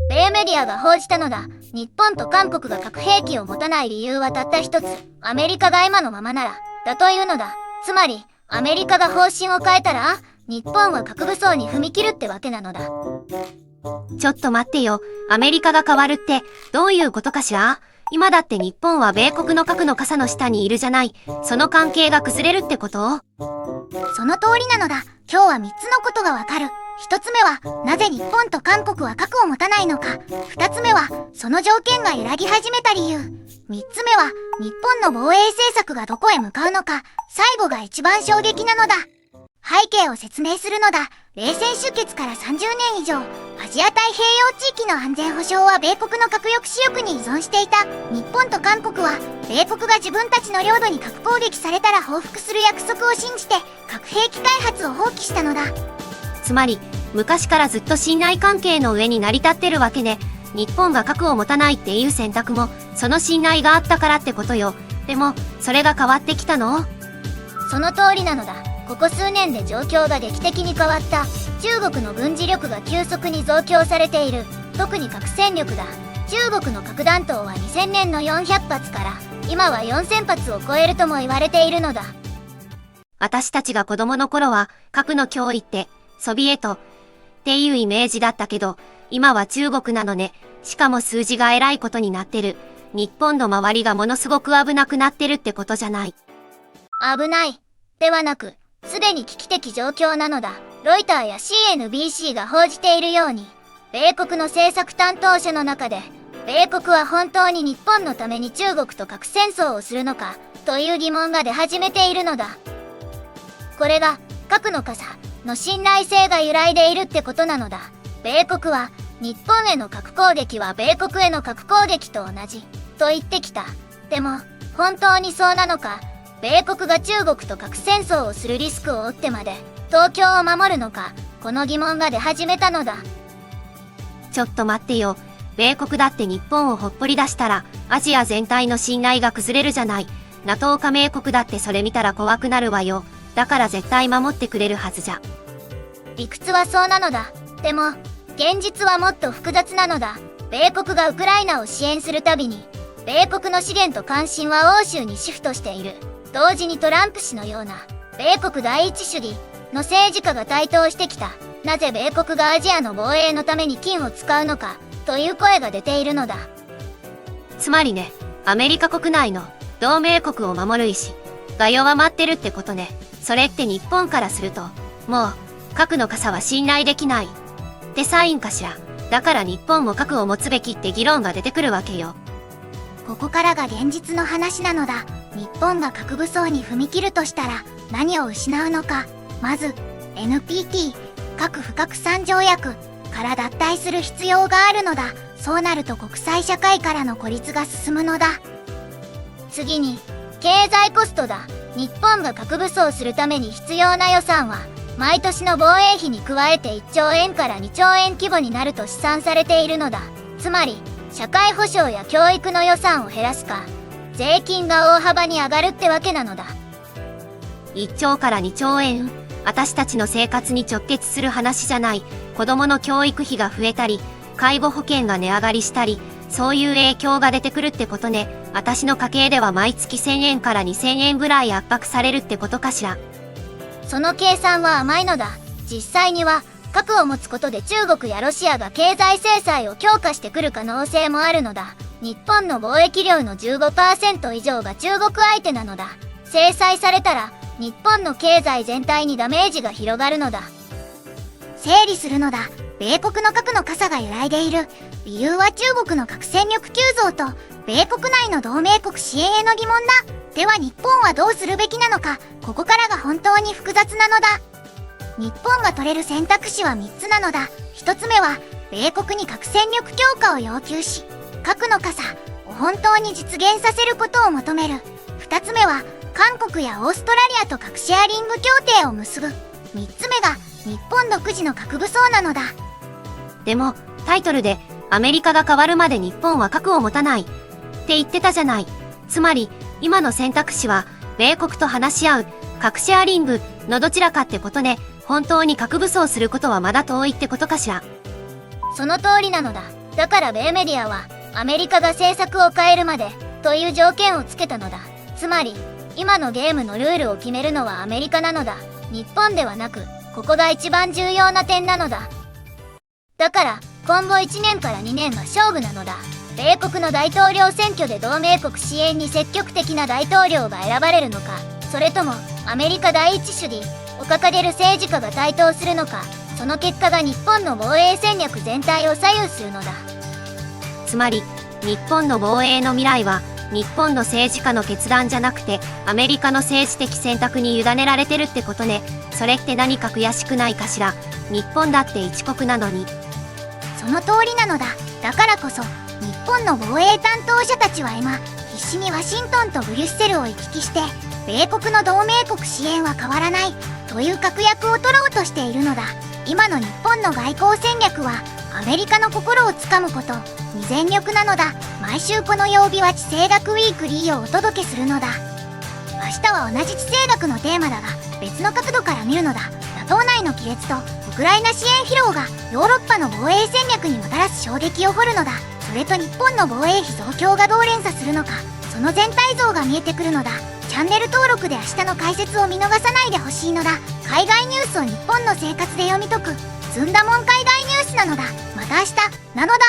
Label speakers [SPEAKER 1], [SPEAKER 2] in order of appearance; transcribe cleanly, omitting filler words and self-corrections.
[SPEAKER 1] 米メディアが報じたのだ。日本と韓国が核兵器を持たない理由はたった一つ。アメリカが今のままなら、だというのだ。つまり、アメリカが方針を変えたら、日本は核武装に踏み切るってわけなのだ。
[SPEAKER 2] ちょっと待ってよ。アメリカが変わるって、どういうことかしら？今だって日本は米国の核の傘の下にいるじゃない。その関係が崩れるってこと？
[SPEAKER 1] その通りなのだ。今日は3つのことがわかる。1つ目は、なぜ日本と韓国は核を持たないのか。2つ目は、その条件が揺らぎ始めた理由。3つ目は、日本の防衛政策がどこへ向かうのか。最後が一番衝撃なのだ。背景を説明するのだ。冷戦終結から30年以上、アジア太平洋地域の安全保障は米国の核抑止力に依存していた。日本と韓国は、米国が自分たちの領土に核攻撃されたら報復する約束を信じて、核兵器開発を放棄したのだ。
[SPEAKER 2] つまり、昔からずっと信頼関係の上に成り立ってるわけね。日本が核を持たないっていう選択も、その信頼があったからってことよ。でも、それが変わってきたの？
[SPEAKER 1] その通りなのだ。ここ数年で状況が劇的に変わった。中国の軍事力が急速に増強されている。特に核戦力だ。中国の核弾頭は2000年の400発から今は4000発を超えるとも言われているのだ。
[SPEAKER 2] 私たちが子供の頃は核の脅威ってソビエトっていうイメージだったけど、今は中国なのね。しかも数字がえらいことになってる。日本の周りがものすごく危なくなってるってことじゃない。
[SPEAKER 1] 危ないではなく、すでに危機的状況なのだ。ロイターや CNBC が報じているように、米国の政策担当者の中で、米国は本当に日本のために中国と核戦争をするのか、という疑問が出始めているのだ。これが、核の傘の信頼性が揺らいでいるってことなのだ。米国は、日本への核攻撃は米国への核攻撃と同じ、と言ってきた。でも、本当にそうなのか、米国が中国と核戦争をするリスクを負ってまで東京を守るのか、この疑問が出始めたのだ。
[SPEAKER 2] ちょっと待ってよ。米国だって日本をほっぽり出したらアジア全体の信頼が崩れるじゃない。NATO 加盟国だってそれ見たら怖くなるわよ。だから絶対守ってくれるはずじゃ。
[SPEAKER 1] 理屈はそうなのだ。でも現実はもっと複雑なのだ。米国がウクライナを支援するたびに米国の資源と関心は欧州にシフトしている。同時にトランプ氏のような米国第一主義の政治家が台頭してきた。なぜ米国がアジアの防衛のために金を使うのかという声が出ているのだ。
[SPEAKER 2] つまりね、アメリカ国内の同盟国を守る意志が弱まってるってことね。それって日本からすると、もう核の傘は信頼できないってサインかしら。だから日本も核を持つべきって議論が出てくるわけよ。
[SPEAKER 1] ここからが現実の話なのだ。日本が核武装に踏み切るとしたら何を失うのか。まず NPT 核不拡散条約から脱退する必要があるのだ。そうなると国際社会からの孤立が進むのだ。次に経済コストだ。日本が核武装するために必要な予算は毎年の防衛費に加えて1兆円から2兆円規模になると試算されているのだ。つまり社会保障や教育の予算を減らすか、税金が大幅に上がるってわけなのだ。
[SPEAKER 2] 1兆から2兆円。私たちの生活に直結する話じゃない。子供の教育費が増えたり、介護保険が値上がりしたり、そういう影響が出てくるってことね。私の家計では毎月1000円から2000円ぐらい圧迫されるってことかしら。
[SPEAKER 1] その計算は甘いのだ。実際には核を持つことで中国やロシアが経済制裁を強化してくる可能性もあるのだ。日本の貿易量の 15% 以上が中国相手なのだ。制裁されたら日本の経済全体にダメージが広がるのだ。整理するのだ。米国の核の傘が揺らいでいる理由は中国の核戦力急増と米国内の同盟国支援への疑問だ。では日本はどうするべきなのか。ここからが本当に複雑なのだ。日本が取れる選択肢は3つなのだ。1つ目は米国に核戦力強化を要求し、核の傘を本当に実現させることを求める。2つ目は韓国やオーストラリアと核シェアリング協定を結ぶ。3つ目が日本独自の核武装なのだ。
[SPEAKER 2] でもタイトルでアメリカが変わるまで日本は核を持たないって言ってたじゃない。つまり今の選択肢は米国と話し合う核シェアリングのどちらかってことね。本当に核武装することはまだ遠いってことかしら。
[SPEAKER 1] その通りなのだ。だから米メディアはアメリカが政策を変えるまでという条件をつけたのだ。つまり今のゲームのルールを決めるのはアメリカなのだ。日本ではなく、ここが一番重要な点なのだ。だから今後1年から2年が勝負なのだ。米国の大統領選挙で同盟国支援に積極的な大統領が選ばれるのか、それともアメリカ第一主義を掲げる政治家が台頭するのか、その結果が日本の防衛戦略全体を左右するのだ。
[SPEAKER 2] つまり、日本の防衛の未来は、日本の政治家の決断じゃなくて、アメリカの政治的選択に委ねられてるってことね。それって何か悔しくないかしら。日本だって一国なのに。
[SPEAKER 1] その通りなのだ。だからこそ、日本の防衛担当者たちは今、必死にワシントンとブリュッセルを行き来して、米国の同盟国支援は変わらない、という確約を取ろうとしているのだ。今の日本の外交戦略は、アメリカの心をつかむことに全力なのだ。毎週この曜日は地政学ウィークリーをお届けするのだ。明日は同じ地政学のテーマだが、別の角度から見るのだ。NATO内の亀裂とウクライナ支援疲労がヨーロッパの防衛戦略にもたらす衝撃を掘るのだ。それと日本の防衛費増強がどう連鎖するのか、その全体像が見えてくるのだ。チャンネル登録で明日の解説を見逃さないでほしいのだ。海外ニュースを日本の生活で読み解く、ずんだもん海外ニュースなのだ。また明日なのだ。